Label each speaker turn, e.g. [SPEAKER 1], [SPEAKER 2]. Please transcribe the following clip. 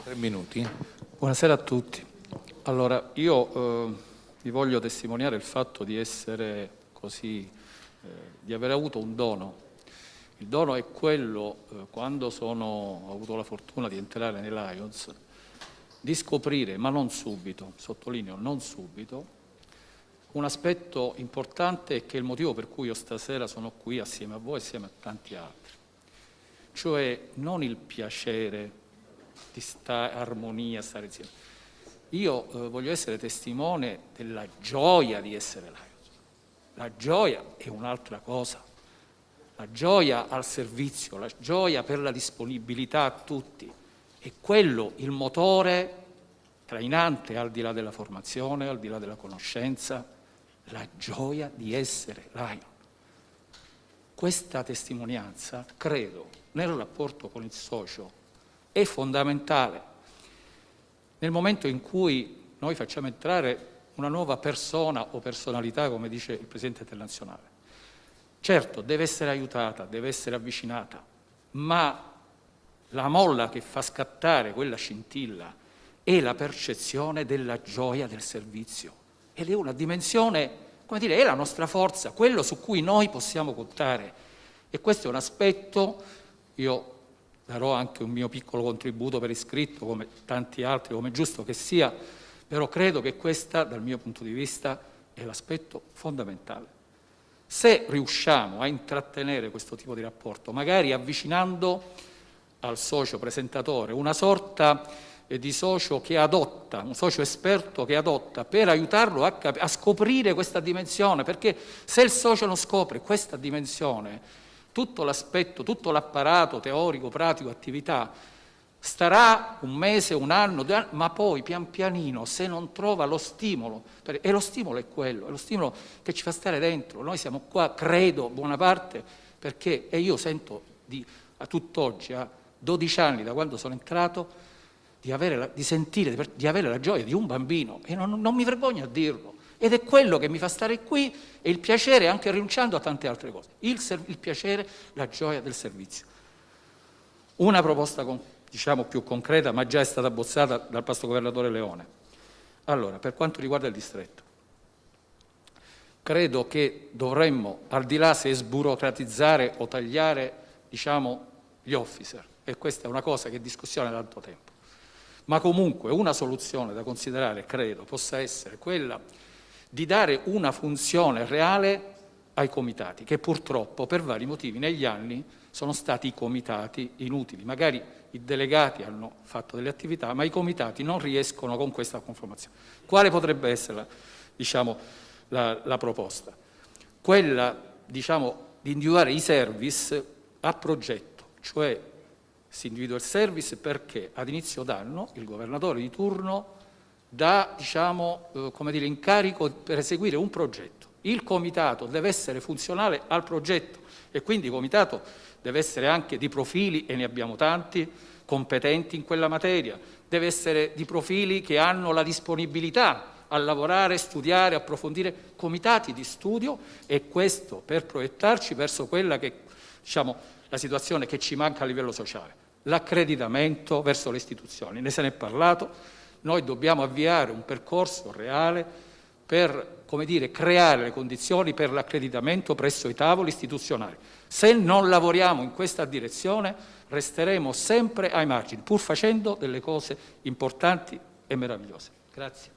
[SPEAKER 1] 3 minuti.
[SPEAKER 2] Buonasera a tutti. Allora, io vi voglio testimoniare il fatto di essere così, di aver avuto un dono. Il dono è quello, quando ho avuto la fortuna di entrare nei Lions, di scoprire, ma non subito, sottolineo non subito, un aspetto importante e che è il motivo per cui io stasera sono qui assieme a voi e assieme a tanti altri. Cioè non il piacere di armonia, stare insieme. Io voglio essere testimone della gioia di essere Lions. La gioia è un'altra cosa. La gioia al servizio, la gioia per la disponibilità a tutti. È quello il motore trainante, al di là della formazione, al di là della conoscenza, la gioia di essere Lions. Questa testimonianza, credo, nel rapporto con il socio è fondamentale. Nel momento in cui noi facciamo entrare una nuova persona o personalità, come dice il Presidente del Nazionale, certo deve essere aiutata, deve essere avvicinata, ma la molla che fa scattare quella scintilla è la percezione della gioia del servizio ed è una dimensione, come dire, è la nostra forza, quello su cui noi possiamo contare. E questo è un aspetto, io darò anche un mio piccolo contributo per iscritto, come tanti altri, come è giusto che sia, però credo che questo, dal mio punto di vista, è l'aspetto fondamentale. Se riusciamo a intrattenere questo tipo di rapporto, magari avvicinando al socio presentatore una sorta di socio che adotta, un socio esperto che adotta per aiutarlo a scoprire questa dimensione, perché se il socio non scopre questa dimensione, tutto l'aspetto, tutto l'apparato teorico, pratico, attività, starà un mese, un anno, 2 anni, ma poi pian pianino, se non trova lo stimolo, e lo stimolo è quello, è lo stimolo che ci fa stare dentro. Noi siamo qua, credo, buona parte, perché, e io sento a tutt'oggi, a 12 anni da quando sono entrato, di avere la gioia di un bambino, e non mi vergogno a dirlo. Ed è quello che mi fa stare qui e il piacere, anche rinunciando a tante altre cose. Il piacere, la gioia del servizio. Una proposta, diciamo, più concreta, ma già è stata abbozzata dal pastor governatore Leone. Allora, per quanto riguarda il distretto, credo che dovremmo, al di là se sburocratizzare o tagliare, diciamo, gli officer, e questa è una cosa che è discussione da tanto tempo, ma comunque una soluzione da considerare, credo, possa essere quella di dare una funzione reale ai comitati, che purtroppo per vari motivi negli anni sono stati i comitati inutili. Magari i delegati hanno fatto delle attività, ma i comitati non riescono con questa conformazione. Quale potrebbe essere la proposta? Quella, diciamo, di individuare i service a progetto, cioè si individua il service perché ad inizio d'anno il governatore di turno dà, diciamo, incarico per eseguire un progetto. Il comitato deve essere funzionale al progetto e quindi il comitato deve essere anche di profili, e ne abbiamo tanti, competenti in quella materia, deve essere di profili che hanno la disponibilità a lavorare, studiare, approfondire, comitati di studio, e questo per proiettarci verso quella che, diciamo, la situazione che ci manca a livello sociale, l'accreditamento verso le istituzioni. Ne se ne è parlato. Noi dobbiamo avviare un percorso reale per, come dire, creare le condizioni per l'accreditamento presso i tavoli istituzionali. Se non lavoriamo in questa direzione, resteremo sempre ai margini, pur facendo delle cose importanti e meravigliose. Grazie.